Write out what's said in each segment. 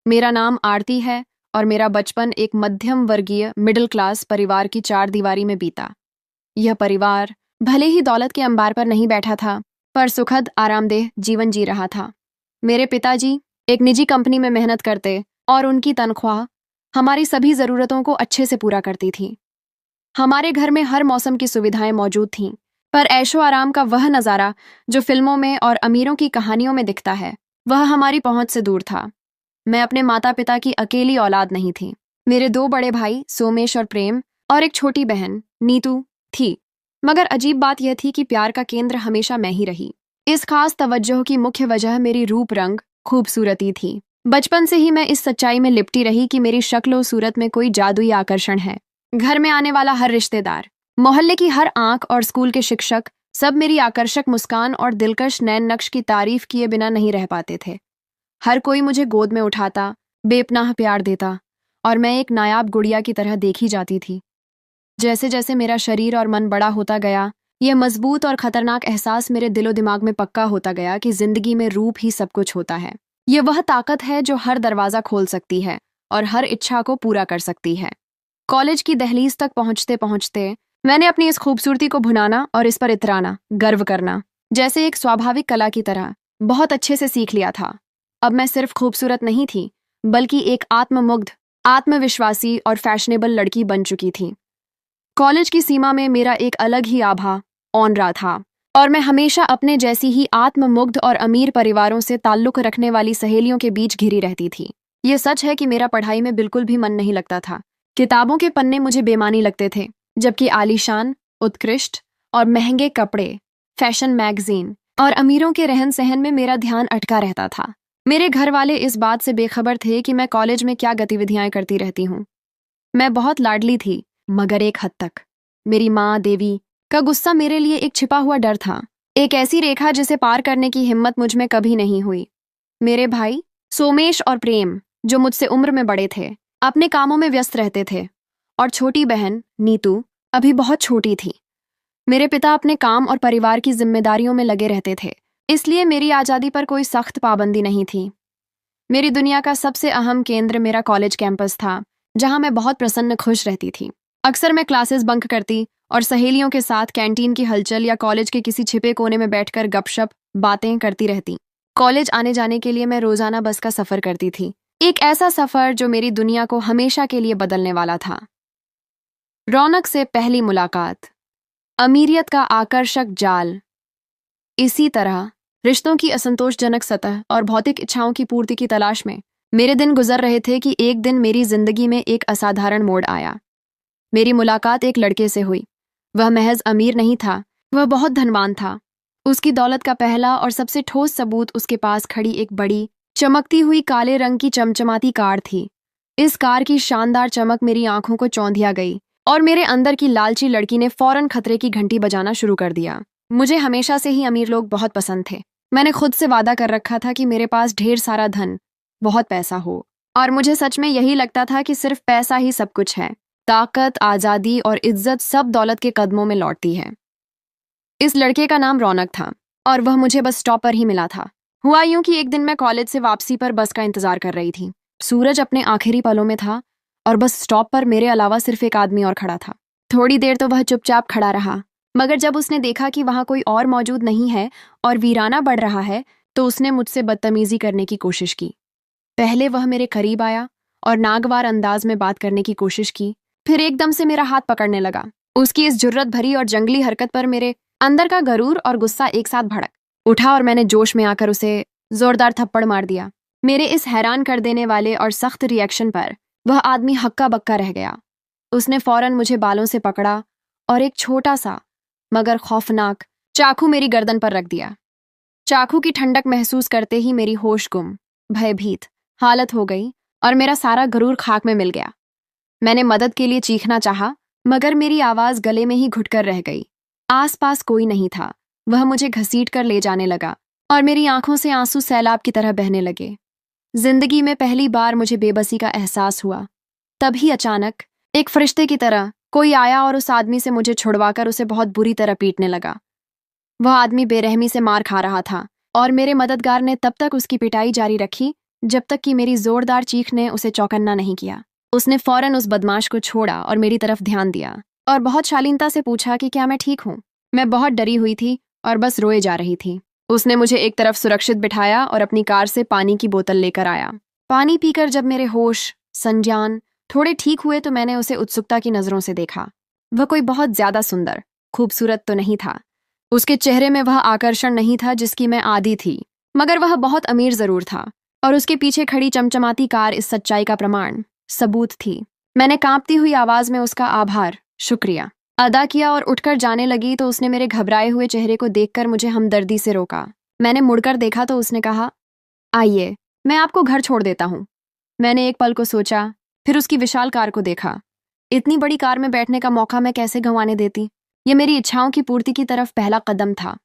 मेरा नाम आरती है और मेरा बचपन एक मध्यम वर्गीय मिडिल क्लास परिवार की चार दीवारी में बीता। यह परिवार भले ही दौलत के अंबार पर नहीं बैठा था, पर सुखद आरामदेह जीवन जी रहा था। मेरे पिताजी एक निजी कंपनी में मेहनत करते और उनकी तनख्वाह हमारी सभी ज़रूरतों को अच्छे से पूरा करती थी। हमारे घर में हर मौसम की सुविधाएं मौजूद थीं, पर ऐशो आराम का वह नज़ारा जो फिल्मों में और अमीरों की कहानियों में दिखता है, वह हमारी पहुंच से दूर था। मैं अपने माता पिता की अकेली औलाद नहीं थी। मेरे दो बड़े भाई सोमेश और प्रेम और एक छोटी बहन नीतू थी। मगर अजीब बात यह थी कि प्यार का केंद्र हमेशा मैं ही रही। इस खास तवज्जो की मुख्य वजह मेरी रूप रंग खूबसूरती थी। बचपन से ही मैं इस सच्चाई में लिपटी रही कि मेरी शक्ल और सूरत में कोई जादुई आकर्षण है। घर में आने वाला हर रिश्तेदार, मोहल्ले की हर आंख और स्कूल के शिक्षक सब मेरी आकर्षक मुस्कान और दिलकश नैन नक्श की तारीफ किए बिना नहीं रह पाते थे। हर कोई मुझे गोद में उठाता, बेपनाह प्यार देता और मैं एक नायाब गुड़िया की तरह देखी जाती थी। जैसे जैसे मेरा शरीर और मन बड़ा होता गया, यह मजबूत और खतरनाक एहसास मेरे दिलो दिमाग में पक्का होता गया कि जिंदगी में रूप ही सब कुछ होता है। यह वह ताकत है जो हर दरवाजा खोल सकती है और हर इच्छा को पूरा कर सकती है। कॉलेज की दहलीज तक पहुंचते पहुंचते मैंने अपनी इस खूबसूरती को भुनाना और इस पर इतराना, गर्व करना, जैसे एक स्वाभाविक कला की तरह बहुत अच्छे से सीख लिया था। अब मैं सिर्फ खूबसूरत नहीं थी, बल्कि एक आत्ममुग्ध, आत्मविश्वासी और फैशनेबल लड़की बन चुकी थी। कॉलेज की सीमा में मेरा एक अलग ही आभा ऑन रहा था और मैं हमेशा अपने जैसी ही आत्ममुग्ध और अमीर परिवारों से ताल्लुक रखने वाली सहेलियों के बीच घिरी रहती थी। ये सच है कि मेरा पढ़ाई में बिल्कुल भी मन नहीं लगता था। किताबों के पन्ने मुझे बेमानी लगते थे, जबकि आलीशान, उत्कृष्ट और महंगे कपड़े, फैशन मैगजीन और अमीरों के रहन सहन में मेरा ध्यान अटका रहता था। मेरे घर वाले इस बात से बेखबर थे कि मैं कॉलेज में क्या गतिविधियां करती रहती हूँ। मैं बहुत लाडली थी, मगर एक हद तक। मेरी माँ देवी का गुस्सा मेरे लिए एक छिपा हुआ डर था, एक ऐसी रेखा जिसे पार करने की हिम्मत मुझ में कभी नहीं हुई। मेरे भाई सोमेश और प्रेम, जो मुझसे उम्र में बड़े थे, अपने कामों में व्यस्त रहते थे और छोटी बहन नीतू अभी बहुत छोटी थी। मेरे पिता अपने काम और परिवार की जिम्मेदारियों में लगे रहते थे, इसलिए मेरी आज़ादी पर कोई सख्त पाबंदी नहीं थी। मेरी दुनिया का सबसे अहम केंद्र मेरा कॉलेज कैंपस था, जहां मैं बहुत प्रसन्न खुश रहती थी। अक्सर मैं क्लासेस बंक करती और सहेलियों के साथ कैंटीन की हलचल या कॉलेज के किसी छिपे कोने में बैठकर गपशप बातें करती रहती। कॉलेज आने जाने के लिए मैं रोजाना बस का सफर करती थी, एक ऐसा सफर जो मेरी दुनिया को हमेशा के लिए बदलने वाला था। रौनक से पहली मुलाकात, अमीरियत का आकर्षक जाल। इसी तरह रिश्तों की असंतोषजनक सतह और भौतिक इच्छाओं की पूर्ति की तलाश में मेरे दिन गुजर रहे थे कि एक दिन मेरी जिंदगी में एक असाधारण मोड़ आया। मेरी मुलाकात एक लड़के से हुई। वह महज अमीर नहीं था, वह बहुत धनवान था। उसकी दौलत का पहला और सबसे ठोस सबूत उसके पास खड़ी एक बड़ी, चमकती हुई काले रंग की चमचमाती कार थी। इस कार की शानदार चमक मेरी आंखों को चौंधिया गई और मेरे अंदर की लालची लड़की ने फौरन खतरे की घंटी बजाना शुरू कर दिया। मुझे हमेशा से ही अमीर लोग बहुत पसंद थे। मैंने खुद से वादा कर रखा था कि मेरे पास ढेर सारा धन, बहुत पैसा हो, और मुझे सच में यही लगता था कि सिर्फ पैसा ही सब कुछ है। ताकत, आज़ादी और इज्जत सब दौलत के कदमों में लौटती है। इस लड़के का नाम रौनक था और वह मुझे बस स्टॉप पर ही मिला था। हुआ यूं कि एक दिन मैं कॉलेज से वापसी पर बस का इंतजार कर रही थी। सूरज अपने आखिरी पलों में था और बस स्टॉप पर मेरे अलावा सिर्फ एक आदमी और खड़ा था। थोड़ी देर तो वह चुपचाप खड़ा रहा, मगर जब उसने देखा कि वहां कोई और मौजूद नहीं है और वीराना बढ़ रहा है, तो उसने मुझसे बदतमीजी करने की कोशिश की। पहले वह मेरे करीब आया और नागवार अंदाज में बात करने की कोशिश की, फिर एकदम से मेरा हाथ पकड़ने लगा। उसकी इस जुर्रत भरी और जंगली हरकत पर मेरे अंदर का गरूर और गुस्सा एक साथ भड़क उठा और मैंने जोश में आकर उसे जोरदार थप्पड़ मार दिया। मेरे इस हैरान कर देने वाले और सख्त रिएक्शन पर वह आदमी हक्का बक्का रह गया। उसने फौरन मुझे बालों से पकड़ा और एक छोटा सा मगर खौफनाक चाकू मेरी गर्दन पर रख दिया। चाकू की ठंडक महसूस करते ही मेरी होश गुम, भयभीत हालत हो गई और मेरा सारा गरूर खाक में मिल गया। मैंने मदद के लिए चीखना चाहा, मगर मेरी आवाज गले में ही घुटकर रह गई। आसपास कोई नहीं था। वह मुझे घसीट कर ले जाने लगा और मेरी आंखों से आंसू सैलाब की तरह बहने लगे। जिंदगी में पहली बार मुझे बेबसी का एहसास हुआ। तभी अचानक एक फरिश्ते की तरह कोई आया और उस आदमी से मुझे छुड़वाकर उसे बहुत बुरी तरह पीटने लगा। वह आदमी बेरहमी से मार खा रहा था और मेरे मददगार ने तब तक उसकी पिटाई जारी रखी जब तक कि मेरी जोरदार चीख ने उसे चौकन्ना नहीं किया। उसने फौरन उस बदमाश को छोड़ा और मेरी तरफ ध्यान दिया और बहुत शालीनता से पूछा कि क्या मैं ठीक हूँ। मैं बहुत डरी हुई थी और बस रोए जा रही थी। उसने मुझे एक तरफ सुरक्षित बिठाया और अपनी कार से पानी की बोतल लेकर आया। पानी पीकर जब मेरे होश संज्ञान थोड़े ठीक हुए तो मैंने उसे उत्सुकता की नजरों से देखा। वह कोई बहुत ज्यादा सुंदर खूबसूरत तो नहीं था। उसके चेहरे में वह आकर्षण नहीं था जिसकी मैं आदी थी, मगर वह बहुत अमीर जरूर था और उसके पीछे खड़ी चमचमाती कार इस सच्चाई का प्रमाण सबूत थी। मैंने कांपती हुई आवाज में उसका आभार शुक्रिया अदा किया और उठकर जाने लगी तो उसने मेरे घबराए हुए चेहरे को देखकर मुझे हमदर्दी से रोका। मैंने मुड़कर देखा तो उसने कहा, आइए मैं आपको घर छोड़ देता हूँ। मैंने एक पल को सोचा, फिर उसकी विशाल कार को देखा। इतनी बड़ी कार में बैठने का मौका मैं कैसे गंवाने देती। ये मेरी इच्छाओं की पूर्ति की तरफ पहला कदम था।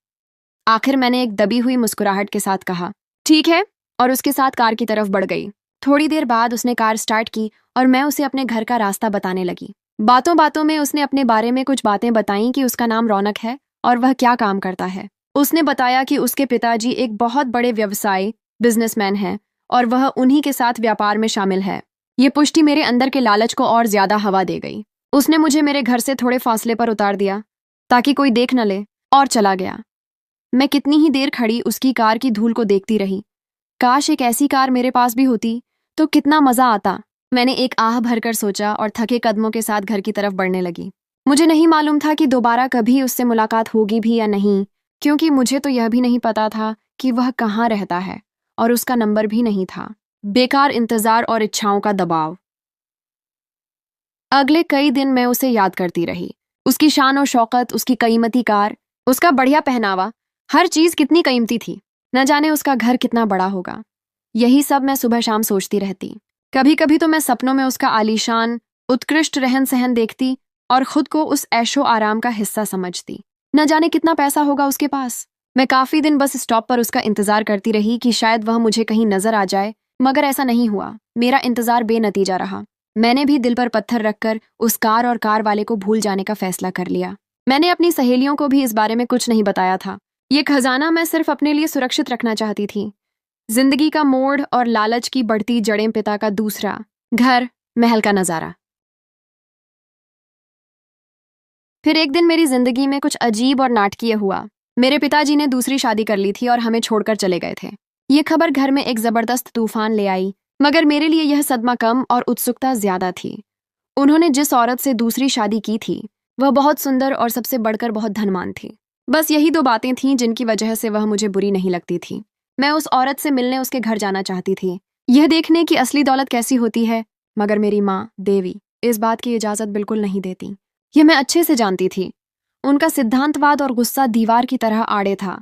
आखिर मैंने एक दबी हुई मुस्कुराहट के साथ कहा, ठीक है, और उसके साथ कार की तरफ बढ़ गई। थोड़ी देर बाद उसने कार स्टार्ट की और मैं उसे अपने घर का रास्ता बताने लगी। बातों बातों में उसने अपने बारे में कुछ बातें बताईं कि उसका नाम रौनक है और वह क्या काम करता है। उसने बताया कि उसके पिताजी एक बहुत बड़े व्यवसाय बिजनेसमैन हैं और वह उन्हीं के साथ व्यापार में शामिल है। ये पुष्टि मेरे अंदर के लालच को और ज्यादा हवा दे गई। उसने मुझे मेरे घर से थोड़े फासले पर उतार दिया ताकि कोई देख न ले और चला गया। मैं कितनी ही देर खड़ी उसकी कार की धूल को देखती रही। काश एक ऐसी कार मेरे पास भी होती तो कितना मजा आता। मैंने एक आह भरकर सोचा और थके कदमों के साथ घर की तरफ बढ़ने लगी। मुझे नहीं मालूम था कि दोबारा कभी उससे मुलाकात होगी भी या नहीं, क्योंकि मुझे तो यह भी नहीं पता था कि वह कहाँ रहता है और उसका नंबर भी नहीं था। बेकार इंतजार और इच्छाओं का दबाव। अगले कई दिन मैं उसे याद करती रही। उसकी शान और शौकत, उसकी कीमती कार, उसका बढ़िया पहनावा, हर चीज कितनी कीमती थी। न जाने उसका घर कितना बड़ा होगा। यही सब मैं सुबह शाम सोचती रहती। कभी कभी तो मैं सपनों में उसका आलीशान उत्कृष्ट रहन सहन देखती और खुद को उस ऐशो आराम का हिस्सा समझती। न जाने कितना पैसा होगा उसके पास। मैं काफी दिन बस स्टॉप पर उसका इंतजार करती रही कि शायद वह मुझे कहीं नजर आ जाए, मगर ऐसा नहीं हुआ। मेरा इंतजार बेनतीजा रहा। मैंने भी दिल पर पत्थर रखकर उस कार और कार वाले को भूल जाने का फैसला कर लिया। मैंने अपनी सहेलियों को भी इस बारे में कुछ नहीं बताया था। ये खजाना मैं सिर्फ अपने लिए सुरक्षित रखना चाहती थी। जिंदगी का मोड़ और लालच की बढ़ती जड़ें, पिता का दूसरा घर, महल का नजारा। फिर एक दिन मेरी जिंदगी में कुछ अजीब और नाटकीय हुआ। मेरे पिताजी ने दूसरी शादी कर ली थी और हमें छोड़कर चले गए थे। ये खबर घर में एक जबरदस्त तूफान ले आई, मगर मेरे लिए यह सदमा कम और उत्सुकता ज्यादा थी। उन्होंने जिस औरत से दूसरी शादी की थी वह बहुत सुंदर और सबसे बढ़कर बहुत धनवान थी। बस यही दो बातें थीं जिनकी वजह से वह मुझे बुरी नहीं लगती थी। मैं उस औरत से मिलने उसके घर जाना चाहती थी, यह देखने की असली दौलत कैसी होती है, मगर मेरी माँ देवी इस बात की इजाजत बिल्कुल नहीं देती। यह मैं अच्छे से जानती थी। उनका सिद्धांतवाद और गुस्सा दीवार की तरह आड़े था।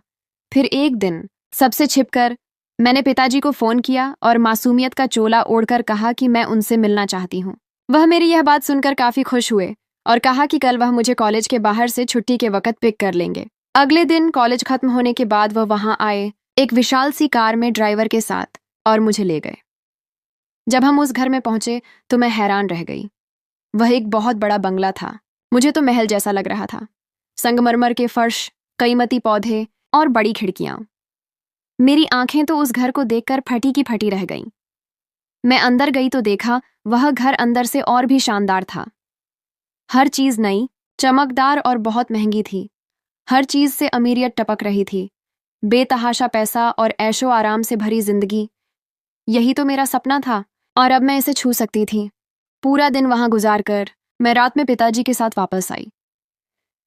फिर एक दिन सबसे छिपकर मैंने पिताजी को फोन किया और मासूमियत का चोला ओढ़कर कहा कि मैं उनसे मिलना चाहती हूँ। वह मेरी यह बात सुनकर काफी खुश हुए और कहा कि कल वह मुझे कॉलेज के बाहर से छुट्टी के वक्त पिक कर लेंगे। अगले दिन कॉलेज खत्म होने के बाद वह वहां आए एक विशाल सी कार में ड्राइवर के साथ और मुझे ले गए। जब हम उस घर में पहुंचे तो मैं हैरान रह गई। वह एक बहुत बड़ा बंगला था। मुझे तो महल जैसा लग रहा था। संगमरमर के फर्श, कीमती पौधे और बड़ी खिड़कियां। मेरी आंखें तो उस घर को देखकर फटी की फटी रह गईं। मैं अंदर गई तो देखा वह घर अंदर से और भी शानदार था। हर चीज नई, चमकदार और बहुत महंगी थी। हर चीज से अमीरियत टपक रही थी। बेतहाशा पैसा और ऐशो आराम से भरी जिंदगी, यही तो मेरा सपना था और अब मैं इसे छू सकती थी। पूरा दिन वहां गुजार कर मैं रात में पिताजी के साथ वापस आई।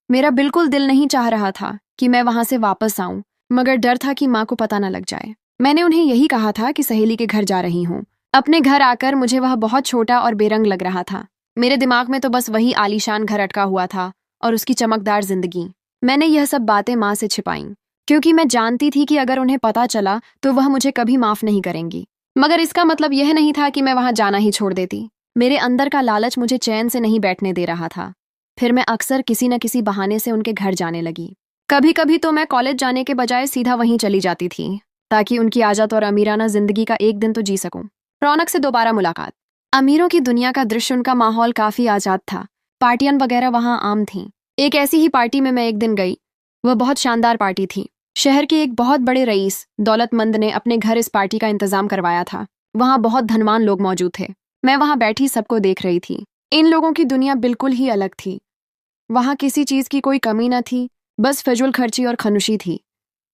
मेरा बिल्कुल दिल नहीं चाह रहा था कि मैं वहां से वापस आऊं, मगर डर था कि माँ को पता न लग जाए। मैंने उन्हें यही कहा था कि सहेली के घर जा रही हूं। अपने घर आकर मुझे वह बहुत छोटा और बेरंग लग रहा था। मेरे दिमाग में तो बस वही आलीशान घर अटका हुआ था और उसकी चमकदार जिंदगी। मैंने यह सब बातें माँ से छिपाई, क्योंकि मैं जानती थी कि अगर उन्हें पता चला तो वह मुझे कभी माफ नहीं करेंगी। मगर इसका मतलब यह नहीं था कि मैं वहां जाना ही छोड़ देती। मेरे अंदर का लालच मुझे चैन से नहीं बैठने दे रहा था। फिर मैं अक्सर किसी न किसी बहाने से उनके घर जाने लगी। कभी कभी तो मैं कॉलेज जाने के बजाय सीधा वहीं चली जाती थी, ताकि उनकी आजाद और अमीराना जिंदगी का एक दिन तो जी सकूं। रौनक से दोबारा मुलाकात। अमीरों की दुनिया का दृश्य, उनका माहौल काफी आजाद था। पार्टियां वगैरह वहां आम थीं। एक ऐसी ही पार्टी में मैं एक दिन गई। वह बहुत शानदार पार्टी थी। शहर के एक बहुत बड़े रईस दौलतमंद ने अपने घर इस पार्टी का इंतजाम करवाया था। वहां बहुत धनवान लोग मौजूद थे। मैं वहां बैठी सबको देख रही थी। इन लोगों की दुनिया बिल्कुल ही अलग थी। वहां किसी चीज की कोई कमी न थी, बस फिजूल खर्ची और खनुशी थी।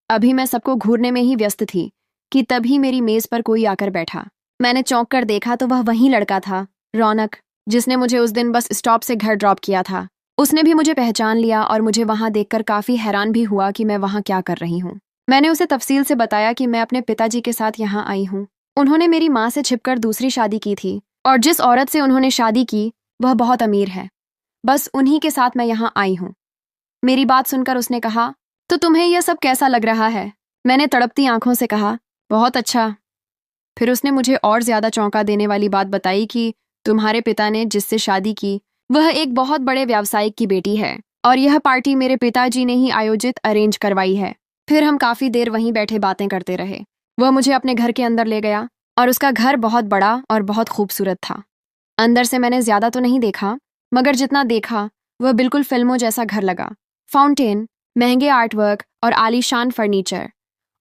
अभी मैं सबको घूरने में ही व्यस्त थी कि तभी मेरी मेज पर कोई आकर बैठा। मैंने चौंक कर देखा तो वह वही लड़का था, रौनक, जिसने मुझे उस दिन बस स्टॉप से घर ड्रॉप किया था। उसने भी मुझे पहचान लिया और मुझे वहां देखकर काफी हैरान भी हुआ कि मैं वहां क्या कर रही हूँ। मैंने उसे तफसील से बताया कि मैं अपने पिताजी के साथ यहाँ आई हूँ। उन्होंने मेरी माँ से छिपकर दूसरी शादी की थी और जिस औरत से उन्होंने शादी की वह बहुत अमीर है। बस उन्हीं के साथ मैं यहाँ आई हूँ। मेरी बात सुनकर उसने कहा, तो तुम्हें यह सब कैसा लग रहा है? मैंने तड़पती आंखों से कहा, बहुत अच्छा। फिर उसने मुझे और ज्यादा चौंका देने वाली बात बताई कि तुम्हारे पिता ने जिससे शादी की वह एक बहुत बड़े व्यावसायिक की बेटी है और यह पार्टी मेरे पिताजी ने ही आयोजित अरेंज करवाई है। फिर हम काफी देर वहीं बैठे बातें करते रहे। वह मुझे अपने घर के अंदर ले गया और उसका घर बहुत बड़ा और बहुत खूबसूरत था। अंदर से मैंने ज्यादा तो नहीं देखा, मगर जितना देखा वह बिल्कुल फिल्मों जैसा घर लगा। फाउंटेन, महंगे आर्टवर्क और आलीशान फर्नीचर।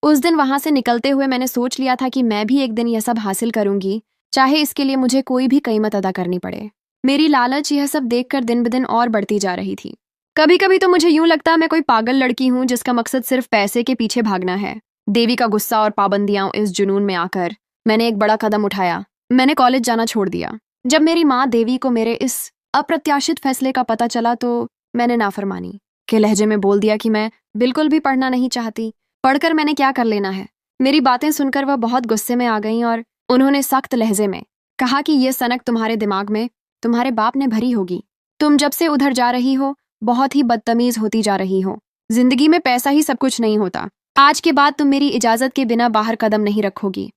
उस दिन वहां से निकलते हुए मैंने सोच लिया था कि मैं भी एक दिन यह सब हासिल करूंगी, चाहे इसके लिए मुझे कोई भी कीमत अदा करनी पड़े। मेरी लालच यह सब देखकर दिन ब दिन और बढ़ती जा रही थी। कभी कभी तो मुझे यूं लगता मैं कोई पागल लड़की हूं जिसका मकसद सिर्फ पैसे के पीछे भागना है। देवी का गुस्सा और पाबंदियां इस जुनून में आकर मैंने एक बड़ा कदम उठाया। मैंने कॉलेज जाना छोड़ दिया। जब मेरी माँ देवी को मेरे इस अप्रत्याशित फैसले का पता चला तो मैंने नाफरमानी के लहजे में बोल दिया कि मैं बिल्कुल भी पढ़ना नहीं चाहती। पढ़कर मैंने क्या कर लेना है? मेरी बातें सुनकर वह बहुत गुस्से में आ गईं और उन्होंने सख्त लहजे में कहा कि यह सनक तुम्हारे दिमाग में तुम्हारे बाप ने भरी होगी। तुम जब से उधर जा रही हो बहुत ही बदतमीज होती जा रही हो। जिंदगी में पैसा ही सब कुछ नहीं होता। आज के बाद तुम मेरी इजाजत के बिना बाहर कदम नहीं रखोगी।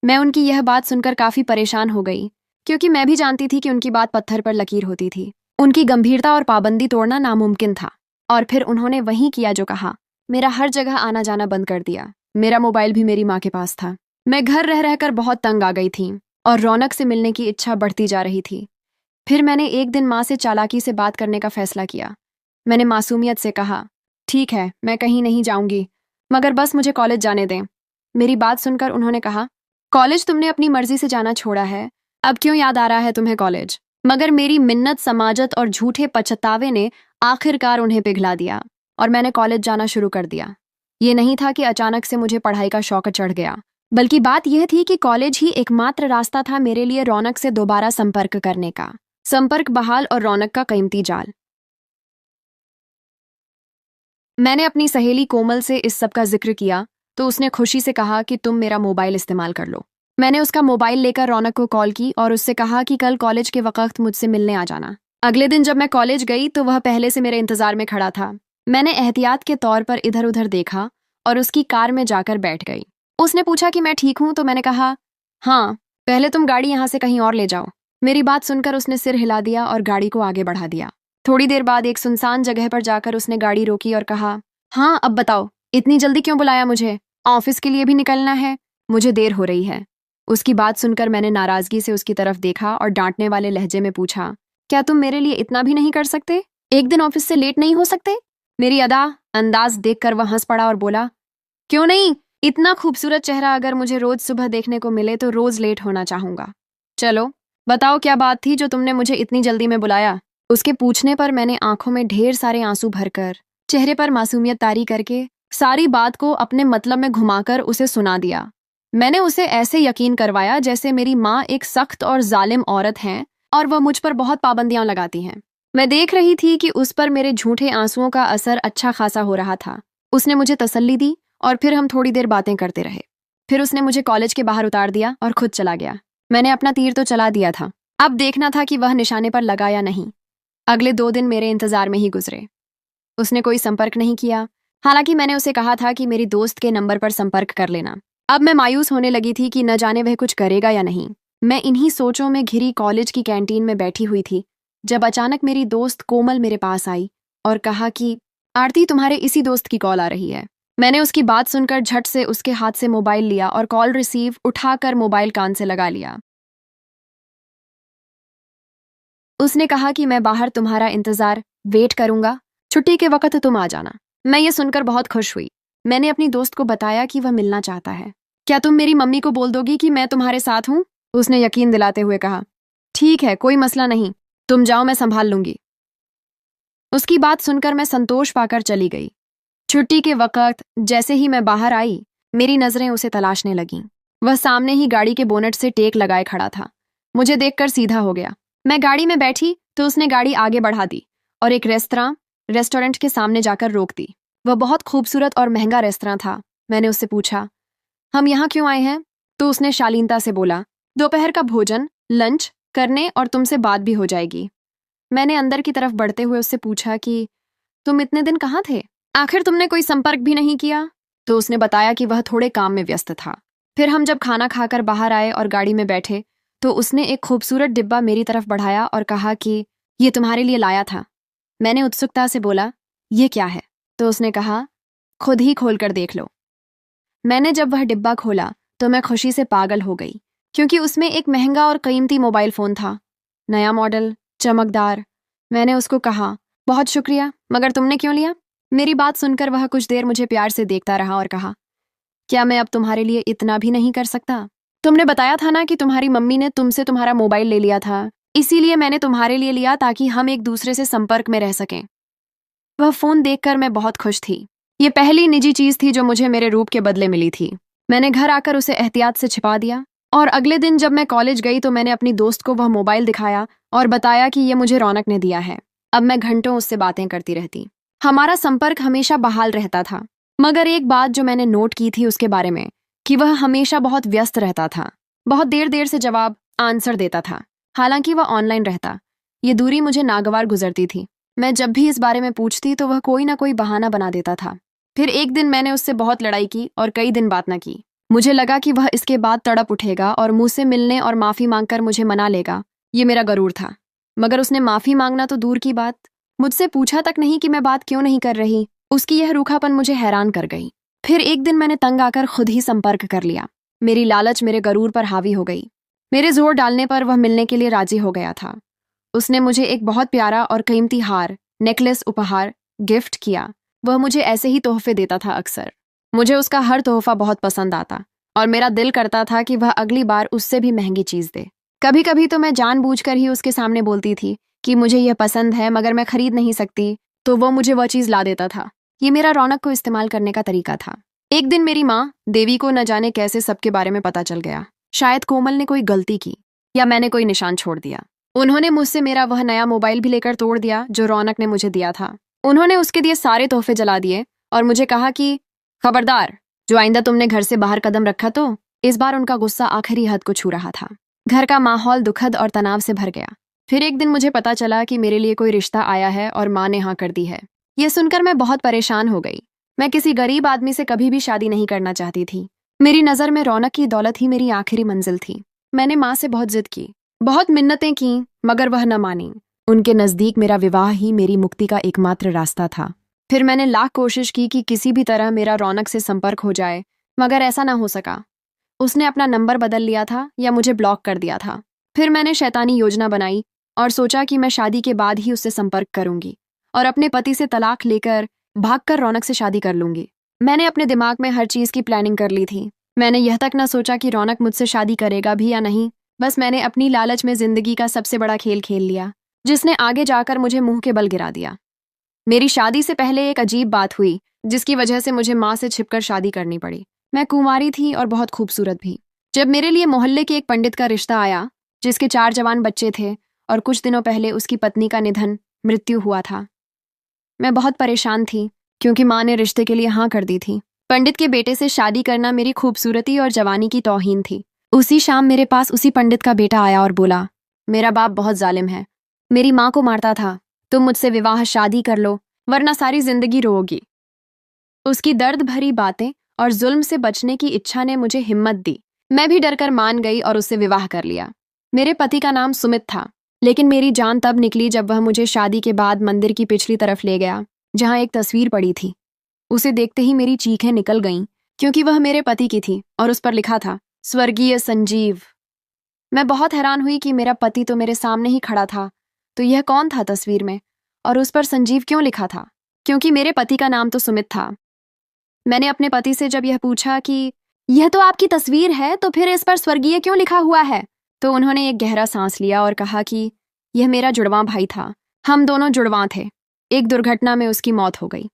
मैं उनकी यह बात सुनकर काफी परेशान हो गई, क्योंकि मैं भी जानती थी कि उनकी बात पत्थर पर लकीर होती थी। उनकी गंभीरता और पाबंदी तोड़ना नामुमकिन था। और फिर उन्होंने वही किया जो कहा। मेरा हर जगह आना जाना बंद कर दिया। मेरा मोबाइल भी मेरी माँ के पास था। मैं घर रह रहकर बहुत तंग आ गई थी और रौनक से मिलने की इच्छा बढ़ती जा रही थी। फिर मैंने एक दिन माँ से चालाकी से बात करने का फैसला किया। मैंने मासूमियत से कहा, ठीक है, मैं कहीं नहीं जाऊंगी, मगर बस मुझे कॉलेज जाने दें। मेरी बात सुनकर उन्होंने कहा, कॉलेज तुमने अपनी मर्जी से जाना छोड़ा है, अब क्यों याद आ रहा है तुम्हें कॉलेज? मगर मेरी मिन्नत, समाजत और झूठे पछतावे ने आखिरकार उन्हें पिघला दिया और मैंने कॉलेज जाना शुरू कर दिया। ये नहीं था कि अचानक से मुझे पढ़ाई का शौक चढ़ गया, बल्कि बात यह थी कि कॉलेज ही एकमात्र रास्ता था मेरे लिए रौनक से दोबारा संपर्क करने का। संपर्क बहाल और रौनक का कीमती जाल। मैंने अपनी सहेली कोमल से इस सब का जिक्र किया तो उसने खुशी से कहा कि तुम मेरा मोबाइल इस्तेमाल कर लो। मैंने उसका मोबाइल लेकर रौनक को कॉल की और उससे कहा कि कल कॉलेज के वक्त मुझसे मिलने आ जाना। अगले दिन जब मैं कॉलेज गई तो वह पहले से मेरे इंतजार में खड़ा था। मैंने एहतियात के तौर पर इधर उधर देखा और उसकी कार में जाकर बैठ गई। उसने पूछा कि मैं ठीक हूं तो मैंने कहा, हाँ, पहले तुम गाड़ी यहाँ से कहीं और ले जाओ। मेरी बात सुनकर उसने सिर हिला दिया और गाड़ी को आगे बढ़ा दिया। थोड़ी देर बाद एक सुनसान जगह पर जाकर उसने गाड़ी रोकी और कहा, हाँ, अब बताओ, इतनी जल्दी क्यों बुलाया मुझे? ऑफिस के लिए भी निकलना है, मुझे देर हो रही है। उसकी बात सुनकर मैंने नाराजगी से उसकी तरफ देखा और डांटने वाले लहजे में पूछा, क्या तुम मेरे लिए इतना भी नहीं कर सकते? एक दिन ऑफिस से लेट नहीं हो सकते? मेरी अंदाज देखकर वह हंस पड़ा और बोला, क्यों नहीं? इतना खूबसूरत चेहरा अगर मुझे रोज सुबह देखने को मिले तो रोज लेट होना चाहूंगा। चलो बताओ, क्या बात थी जो तुमने मुझे इतनी जल्दी में बुलाया? उसके पूछने पर मैंने आंखों में ढेर सारे आंसू भरकर, चेहरे पर मासूमियत तारी करके, सारी बात को अपने मतलब में घुमाकर उसे सुना दिया। मैंने उसे ऐसे यकीन करवाया जैसे मेरी माँ एक सख्त और जालिम औरत हैं और वह मुझ पर बहुत पाबंदियां लगाती हैं। मैं देख रही थी कि उस पर मेरे झूठे आंसुओं का असर अच्छा खासा हो रहा था। उसने मुझे तसल्ली दी और फिर हम थोड़ी देर बातें करते रहे। फिर उसने मुझे कॉलेज के बाहर उतार दिया और खुद चला गया। मैंने अपना तीर तो चला दिया था, अब देखना था कि वह निशाने पर लगा या नहीं। अगले 2 दिन मेरे इंतजार में ही गुजरे। उसने कोई संपर्क नहीं किया, हालांकि मैंने उसे कहा था कि मेरी दोस्त के नंबर पर संपर्क कर लेना। अब मैं मायूस होने लगी थी कि न जाने वह कुछ करेगा या नहीं। मैं इन्हीं सोचों में घिरी कॉलेज की कैंटीन में बैठी हुई थी जब अचानक मेरी दोस्त कोमल मेरे पास आई और कहा कि आरती, तुम्हारे इसी दोस्त की कॉल आ रही है। मैंने उसकी बात सुनकर झट से उसके हाथ से मोबाइल लिया और कॉल रिसीव उठाकर मोबाइल कान से लगा लिया। उसने कहा कि मैं बाहर तुम्हारा इंतजार वेट करूंगा, छुट्टी के वक्त तुम आ जाना। मैं ये सुनकर बहुत खुश हुई। मैंने अपनी दोस्त को बताया कि वह मिलना चाहता है। क्या तुम मेरी मम्मी को बोल दोगी कि मैं तुम्हारे साथ हूँ? उसने यकीन दिलाते हुए कहा। ठीक है, कोई मसला नहीं, तुम जाओ, मैं संभाल लूंगी। उसकी बात सुनकर मैं संतोष पाकर चली गई। छुट्टी के वक्त जैसे ही मैं बाहर आई, मेरी नजरें उसे तलाशने लगीं। वह सामने ही गाड़ी के बोनट से टेक लगाए खड़ा था। मुझे देखकर सीधा हो गया। मैं गाड़ी में बैठी तो उसने गाड़ी आगे बढ़ा दी और एक रेस्टोरेंट के सामने जाकर रोक दी। वह बहुत खूबसूरत और महंगा रेस्तरां था। मैंने उससे पूछा, हम यहाँ क्यों आए हैं? तो उसने शालीनता से बोला, दोपहर का भोजन, लंच करने और तुमसे बात भी हो जाएगी। मैंने अंदर की तरफ बढ़ते हुए उससे पूछा कि तुम इतने दिन कहाँ थे? आखिर तुमने कोई संपर्क भी नहीं किया? तो उसने बताया कि वह थोड़े काम में व्यस्त था। फिर हम जब खाना खाकर बाहर आए और गाड़ी में बैठे तो उसने एक खूबसूरत डिब्बा मेरी तरफ बढ़ाया और कहा कि ये तुम्हारे लिए लाया था। मैंने उत्सुकता से बोला, ये क्या है? तो उसने कहा, खुद ही खोल कर देख लो। मैंने जब वह डिब्बा खोला तो मैं खुशी से पागल हो गई, क्योंकि उसमें एक महंगा और कीमती मोबाइल फोन था, नया मॉडल, चमकदार। मैंने उसको कहा, बहुत शुक्रिया, मगर तुमने क्यों लिया? मेरी बात सुनकर वह कुछ देर मुझे प्यार से देखता रहा और कहा, क्या मैं अब तुम्हारे लिए इतना भी नहीं कर सकता? तुमने बताया था ना कि तुम्हारी मम्मी ने तुमसे तुम्हारा मोबाइल ले लिया था, इसीलिए मैंने तुम्हारे लिए लिया ताकि हम एक दूसरे से संपर्क में रह सकें। वह फोन देखकर मैं बहुत खुश थी। ये पहली निजी चीज थी जो मुझे मेरे रूप के बदले मिली थी। मैंने घर आकर उसे एहतियात से छिपा दिया और अगले दिन जब मैं कॉलेज गई तो मैंने अपनी दोस्त को वह मोबाइल दिखाया और बताया कि ये मुझे रौनक ने दिया है। अब मैं घंटों उससे बातें करती रहती। हमारा संपर्क हमेशा बहाल रहता था, मगर एक बात जो मैंने नोट की थी उसके बारे में कि वह हमेशा बहुत व्यस्त रहता था। बहुत देर देर से जवाब आंसर देता था, हालांकि वह ऑनलाइन रहता। ये दूरी मुझे नागवार गुजरती थी। मैं जब भी इस बारे में पूछती तो वह कोई ना कोई बहाना बना देता था। फिर एक दिन मैंने उससे बहुत लड़ाई की और कई दिन बात न की। मुझे लगा कि वह इसके बाद तड़प उठेगा और मुझसे मिलने और माफी मांगकर मुझे मना लेगा। ये मेरा गरूर था। मगर उसने माफी मांगना तो दूर की बात, मुझसे पूछा तक नहीं कि मैं बात क्यों नहीं कर रही। उसकी यह रूखापन मुझे हैरान कर गई। फिर एक दिन मैंने तंग आकर खुद ही संपर्क कर लिया। मेरी लालच मेरे गरूर पर हावी हो गई। मेरे जोर डालने पर वह मिलने के लिए राजी हो गया था। उसने मुझे एक बहुत प्यारा और कीमती हार, नेकलेस उपहार गिफ्ट किया। वह मुझे ऐसे ही तोहफे देता था अक्सर। मुझे उसका हर तोहफा बहुत पसंद आता और मेरा दिल करता था कि वह अगली बार उससे भी महंगी चीज दे। कभी कभी तो मैं जानबूझकर ही उसके सामने बोलती थी कि मुझे यह पसंद है मगर मैं खरीद नहीं सकती, तो वो मुझे वह चीज ला देता था। ये मेरा रौनक को इस्तेमाल करने का तरीका था। एक दिन मेरी माँ देवी को न जाने कैसे सबके बारे में पता चल गया। शायद कोमल ने कोई गलती की या मैंने कोई निशान छोड़ दिया। उन्होंने मुझसे मेरा वह नया मोबाइल भी लेकर तोड़ दिया जो रौनक ने मुझे दिया था। उन्होंने उसके दिए सारे तोहफे जला दिए और मुझे कहा कि खबरदार, जो आइंदा तुमने घर से बाहर कदम रखा तो। इस बार उनका गुस्सा आखिरी हद को छू रहा था। घर का माहौल दुखद और तनाव से भर गया। फिर एक दिन मुझे पता चला कि मेरे लिए कोई रिश्ता आया है और माँ ने हाँ कर दी है। यह सुनकर मैं बहुत परेशान हो गई। मैं किसी गरीब आदमी से कभी भी शादी नहीं करना चाहती थी। मेरी नज़र में रौनक की दौलत ही मेरी आखिरी मंजिल थी। मैंने माँ से बहुत जिद की, बहुत मिन्नतें की, मगर वह न मानी। उनके नज़दीक मेरा विवाह ही मेरी मुक्ति का एकमात्र रास्ता था। फिर मैंने लाख कोशिश की कि किसी भी तरह मेरा रौनक से संपर्क हो जाए, मगर ऐसा ना हो सका। उसने अपना नंबर बदल लिया था या मुझे ब्लॉक कर दिया था। फिर मैंने शैतानी योजना बनाई और सोचा कि मैं शादी के बाद ही उससे संपर्क करूंगी और अपने पति से तलाक लेकर भागकर रौनक से शादी कर लूंगी। मैंने अपने दिमाग में हर चीज़ की प्लानिंग कर ली थी। मैंने यह तक न सोचा कि रौनक मुझसे शादी करेगा भी या नहीं। बस मैंने अपनी लालच में जिंदगी का सबसे बड़ा खेल खेल लिया, जिसने आगे जाकर मुझे मुंह के बल गिरा दिया। मेरी शादी से पहले एक अजीब बात हुई जिसकी वजह से मुझे माँ से छिपकर शादी करनी पड़ी। मैं कुंवारी थी और बहुत खूबसूरत भी। जब मेरे लिए मोहल्ले के एक पंडित का रिश्ता आया जिसके 4 जवान बच्चे थे और कुछ दिनों पहले उसकी पत्नी का मृत्यु हुआ था, मैं बहुत परेशान थी क्योंकि माँ ने रिश्ते के लिए हाँ कर दी थी। पंडित के बेटे से शादी करना मेरी खूबसूरती और जवानी की तौहीन थी। उसी शाम मेरे पास उसी पंडित का बेटा आया और बोला, मेरा बाप बहुत जालिम है, मेरी माँ को मारता था, तुम मुझसे विवाह शादी कर लो वरना सारी जिंदगी रोओगी। उसकी दर्द भरी बातें और जुल्म से बचने की इच्छा ने मुझे हिम्मत दी। मैं भी डरकर मान गई और उससे विवाह कर लिया। मेरे पति का नाम सुमित था, लेकिन मेरी जान तब निकली जब वह मुझे शादी के बाद मंदिर की पिछली तरफ ले गया जहां एक तस्वीर पड़ी थी। उसे देखते ही मेरी चीखें निकल गईं क्योंकि वह मेरे पति की थी और उस पर लिखा था स्वर्गीय संजीव। मैं बहुत हैरान हुई कि मेरा पति तो मेरे सामने ही खड़ा था, तो यह कौन था तस्वीर में और उस पर संजीव क्यों लिखा था? क्योंकि मेरे पति का नाम तो सुमित था। मैंने अपने पति से जब यह पूछा कि यह तो आपकी तस्वीर है, तो फिर इस पर स्वर्गीय क्यों लिखा हुआ है, तो उन्होंने एक गहरा सांस लिया और कहा कि यह मेरा जुड़वां भाई था। हम दोनों जुड़वां थे। एक दुर्घटना में उसकी मौत हो गई।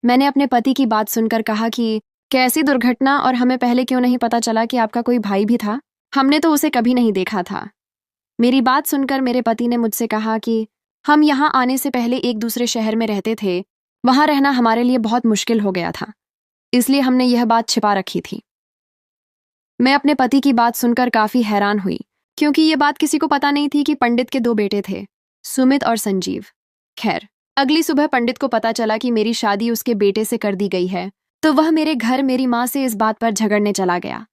मैंने अपने पति की बात सुनकर कहा कि कैसी दुर्घटना, और हमें पहले क्यों नहीं पता चला कि आपका कोई भाई भी था? हमने तो उसे कभी नहीं देखा था। मेरी बात सुनकर मेरे पति ने मुझसे कहा कि हम यहाँ आने से पहले एक दूसरे शहर में रहते थे। वहाँ रहना हमारे लिए बहुत मुश्किल हो गया था, इसलिए हमने यह बात छिपा रखी थी। मैं अपने पति की बात सुनकर काफी हैरान हुई, क्योंकि ये बात किसी को पता नहीं थी कि पंडित के 2 बेटे थे, सुमित और संजीव। खैर, अगली सुबह पंडित को पता चला कि मेरी शादी उसके बेटे से कर दी गई है, तो वह मेरे घर मेरी माँ से इस बात पर झगड़ने चला गया।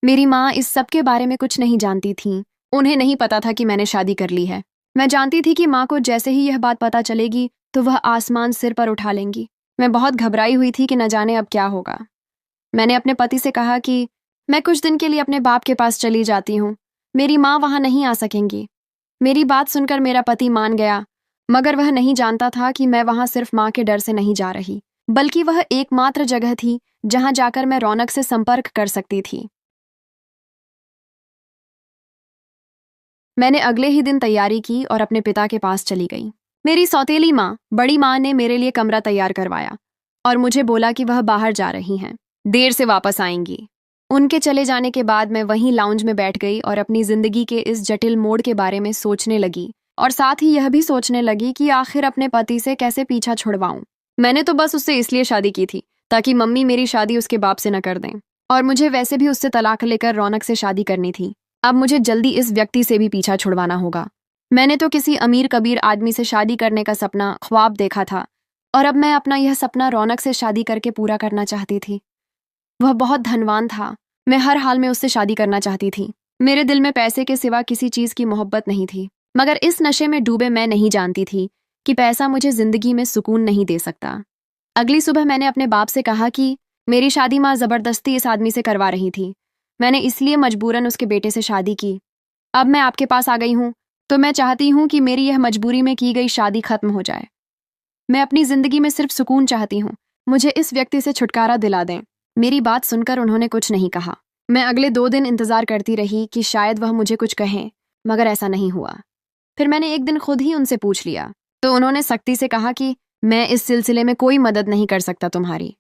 मेरी माँ इस सब के बारे में कुछ नहीं जानती थीं। उन्हें नहीं पता था कि मैंने शादी कर ली है। मैं जानती थी कि माँ को जैसे ही यह बात पता चलेगी तो वह आसमान सिर पर उठा लेंगी। मैं बहुत घबराई हुई थी कि न जाने अब क्या होगा। मैंने अपने पति से कहा कि मैं कुछ दिन के लिए अपने बाप के पास चली जाती हूँ, मेरी माँ वहाँ नहीं आ सकेंगी। मेरी बात सुनकर मेरा पति मान गया, मगर वह नहीं जानता था कि मैं वहाँ सिर्फ माँ के डर से नहीं जा रही, बल्कि वह एकमात्र जगह थी जहाँ जाकर मैं रौनक से संपर्क कर सकती थी। मैंने अगले ही दिन तैयारी की और अपने पिता के पास चली गई। मेरी सौतेली माँ, बड़ी माँ ने मेरे लिए कमरा तैयार करवाया और मुझे बोला कि वह बाहर जा रही हैं, देर से वापस आएंगी। उनके चले जाने के बाद मैं वहीं लाउंज में बैठ गई और अपनी जिंदगी के इस जटिल मोड़ के बारे में सोचने लगी, और साथ ही यह भी सोचने लगी कि आखिर अपने पति से कैसे पीछा छुड़वाऊं। मैंने तो बस उससे इसलिए शादी की थी ताकि मम्मी मेरी शादी उसके बाप से न कर दें, और मुझे वैसे भी उससे तलाक लेकर रौनक से शादी करनी थी। अब मुझे जल्दी इस व्यक्ति से भी पीछा छुड़वाना होगा। मैंने तो किसी अमीर कबीर आदमी से शादी करने का सपना ख्वाब देखा था, और अब मैं अपना यह सपना रौनक से शादी करके पूरा करना चाहती थी। वह बहुत धनवान था। मैं हर हाल में उससे शादी करना चाहती थी। मेरे दिल में पैसे के सिवा किसी चीज की मोहब्बत नहीं थी, मगर इस नशे में डूबे मैं नहीं जानती थी कि पैसा मुझे जिंदगी में सुकून नहीं दे सकता। अगली सुबह मैंने अपने बाप से कहा कि मेरी शादी माँ जबरदस्ती इस आदमी से करवा रही थी। मैंने इसलिए मजबूरन उसके बेटे से शादी की। अब मैं आपके पास आ गई हूँ, तो मैं चाहती हूँ कि मेरी यह मजबूरी में की गई शादी खत्म हो जाए। मैं अपनी जिंदगी में सिर्फ सुकून चाहती हूँ। मुझे इस व्यक्ति से छुटकारा दिला दें। मेरी बात सुनकर उन्होंने कुछ नहीं कहा। मैं अगले 2 दिन इंतजार करती रही कि शायद वह मुझे कुछ कहें, मगर ऐसा नहीं हुआ। फिर मैंने एक दिन खुद ही उनसे पूछ लिया, तो उन्होंने सख्ती से कहा कि मैं इस सिलसिले में कोई मदद नहीं कर सकता तुम्हारी।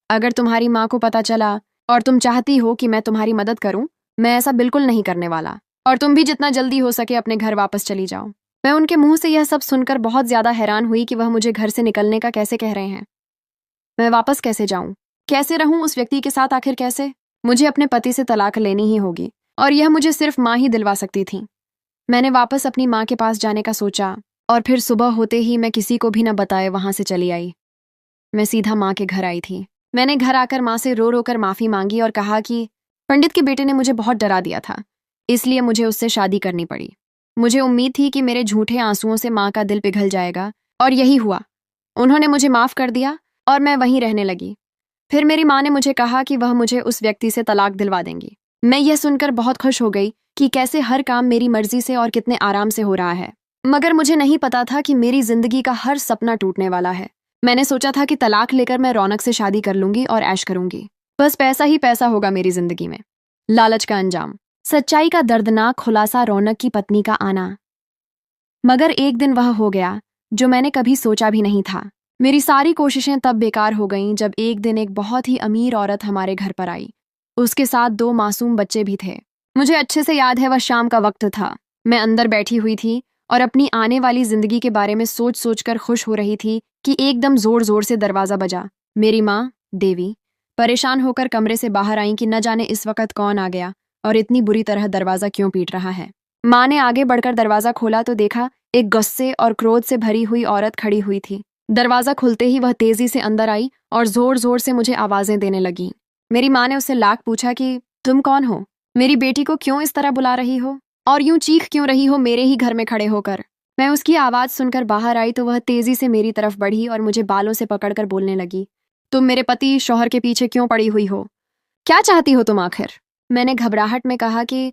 अगर तुम्हारी माँ को पता चला और तुम चाहती हो कि मैं तुम्हारी मदद करूं, मैं ऐसा बिल्कुल नहीं करने वाला, और तुम भी जितना जल्दी हो सके अपने घर वापस चली जाओ। मैं उनके मुंह से यह सब सुनकर बहुत ज्यादा हैरान हुई कि वह मुझे घर से निकलने का कैसे कह रहे हैं। मैं वापस कैसे जाऊं? कैसे रहूं उस व्यक्ति के साथ? आखिर कैसे? मुझे अपने पति से तलाक लेनी ही होगी, और यह मुझे सिर्फ माँ ही दिलवा सकती थी। मैंने वापस अपनी माँ के पास जाने का सोचा, और फिर सुबह होते ही मैं किसी को भी न बताए वहां से चली आई। मैं सीधा माँ के घर आई थी। मैंने घर आकर माँ से रो रो कर माफी मांगी और कहा कि पंडित के बेटे ने मुझे बहुत डरा दिया था, इसलिए मुझे उससे शादी करनी पड़ी। मुझे उम्मीद थी कि मेरे झूठे आंसुओं से माँ का दिल पिघल जाएगा, और यही हुआ। उन्होंने मुझे माफ कर दिया और मैं वहीं रहने लगी। फिर मेरी माँ ने मुझे कहा कि वह मुझे उस व्यक्ति से तलाक दिलवा देंगी। मैं यह सुनकर बहुत खुश हो गई कि कैसे हर काम मेरी मर्जी से और कितने आराम से हो रहा है, मगर मुझे नहीं पता था कि मेरी जिंदगी का हर सपना टूटने वाला है। मैंने सोचा था कि तलाक लेकर मैं रौनक से शादी कर लूंगी और ऐश करूंगी। बस पैसा ही पैसा होगा मेरी जिंदगी में। लालच का अंजाम। सच्चाई का दर्दनाक खुलासा, रौनक की पत्नी का आना। मगर एक दिन वह हो गया जो मैंने कभी सोचा भी नहीं था। मेरी सारी कोशिशें तब बेकार हो गईं जब एक दिन एक बहुत ही अमीर औरत हमारे घर पर आई। उसके साथ 2 मासूम बच्चे भी थे। मुझे अच्छे से याद है, वह शाम का वक्त था। मैं अंदर बैठी हुई थी और अपनी आने वाली जिंदगी के बारे में सोच सोच कर खुश हो रही थी कि एकदम जोर जोर से दरवाजा बजा। मेरी माँ, देवी, परेशान होकर कमरे से बाहर आई कि न जाने इस वक्त कौन आ गया और इतनी बुरी तरह दरवाजा क्यों पीट रहा है। माँ ने आगे बढ़कर दरवाजा खोला तो देखा एक गुस्से और क्रोध से भरी हुई औरत खड़ी हुई थी। दरवाजा खुलते ही वह तेजी से अंदर आई और जोर जोर से मुझे आवाजें देने लगी। मेरी माँ ने उससे लाख पूछा कि तुम कौन हो? मेरी बेटी को क्यों इस तरह बुला रही हो और यूं चीख क्यों रही हो मेरे ही घर में खड़े होकर? मैं उसकी आवाज सुनकर बाहर आई तो वह तेजी से मेरी तरफ बढ़ी और मुझे बालों से पकड़कर बोलने लगी, तुम मेरे पति शौहर के पीछे क्यों पड़ी हुई हो? क्या चाहती हो तुम आखिर? मैंने घबराहट में कहा कि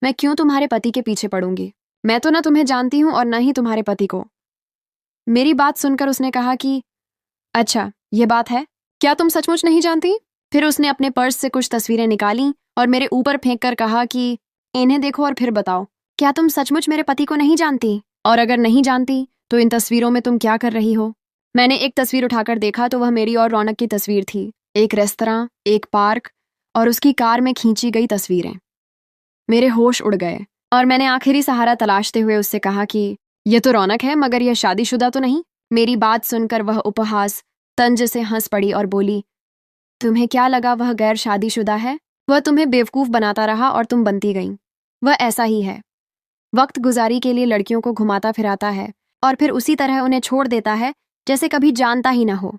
मैं क्यों तुम्हारे पति के पीछे पड़ूंगी? मैं तो ना तुम्हें जानती हूं और न ही तुम्हारे पति को। मेरी बात सुनकर उसने कहा कि अच्छा, ये बात है, क्या तुम सचमुच नहीं जानती? फिर उसने अपने पर्स से कुछ तस्वीरें निकाली और मेरे ऊपर फेंक कर कहा कि इन्हें देखो और फिर बताओ, क्या तुम सचमुच मेरे पति को नहीं जानती? और अगर नहीं जानती तो इन तस्वीरों में तुम क्या कर रही हो? मैंने एक तस्वीर उठाकर देखा तो वह मेरी और रौनक की तस्वीर थी। एक रेस्तरां, एक पार्क और उसकी कार में खींची गई तस्वीरें। मेरे होश उड़ गए और मैंने आखिरी सहारा तलाशते हुए उससे कहा कि यह तो रौनक है, मगर यह शादीशुदा तो नहीं। मेरी बात सुनकर वह उपहास तंज से हंस पड़ी और बोली, तुम्हें क्या लगा वह गैर शादीशुदा है? वह तुम्हें बेवकूफ बनाता रहा और तुम बनती गईं। वह ऐसा ही है, वक्त गुजारी के लिए लड़कियों को घुमाता फिराता है और फिर उसी तरह उन्हें छोड़ देता है जैसे कभी जानता ही ना हो।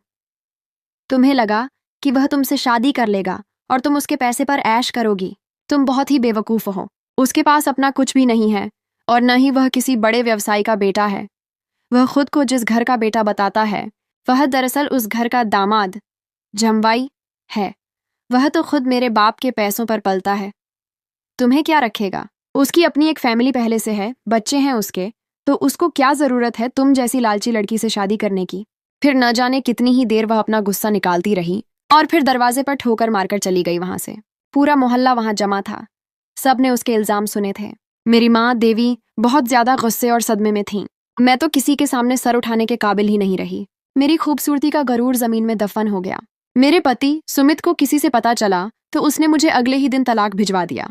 तुम्हें लगा कि वह तुमसे शादी कर लेगा और तुम उसके पैसे पर ऐश करोगी। तुम बहुत ही बेवकूफ हो। उसके पास अपना कुछ भी नहीं है और न ही वह किसी बड़े व्यवसायी का बेटा है। वह खुद को जिस घर का बेटा बताता है वह दरअसल उस घर का दामाद, जमवाई है। वह तो खुद मेरे बाप के पैसों पर पलता है। तुम्हें क्या रखेगा? उसकी अपनी एक फैमिली पहले से है, बच्चे हैं उसके, तो उसको क्या जरूरत है तुम जैसी लालची लड़की से शादी करने की? फिर न जाने कितनी ही देर वह अपना गुस्सा निकालती रही और फिर दरवाजे पर ठोकर मारकर चली गई वहां से। पूरा मोहल्ला वहां जमा था। सब ने उसके इल्जाम सुने थे। मेरी माँ देवी बहुत ज्यादा गुस्से और सदमे में थी। मैं तो किसी के सामने सर उठाने के काबिल ही नहीं रही। मेरी खूबसूरती का गरूर जमीन में दफन हो गया। मेरे पति सुमित को किसी से पता चला तो उसने मुझे अगले ही दिन तलाक भिजवा दिया।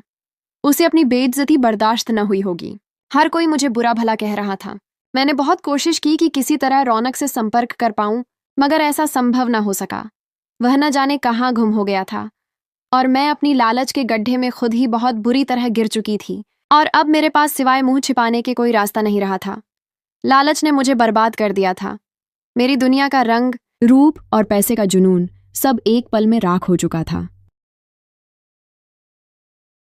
उसे अपनी बेइज्जती बर्दाश्त न हुई होगी। हर कोई मुझे बुरा भला कह रहा था। मैंने बहुत कोशिश की कि किसी तरह रौनक से संपर्क कर पाऊं, मगर ऐसा संभव न हो सका। वह न जाने कहाँ गुम हो गया था और मैं अपनी लालच के गड्ढे में खुद ही बहुत बुरी तरह गिर चुकी थी और अब मेरे पास सिवाय मुंह छिपाने के कोई रास्ता नहीं रहा था। लालच ने मुझे बर्बाद कर दिया था। मेरी दुनिया का रंग, रूप और पैसे का जुनून सब एक पल में राख हो चुका था।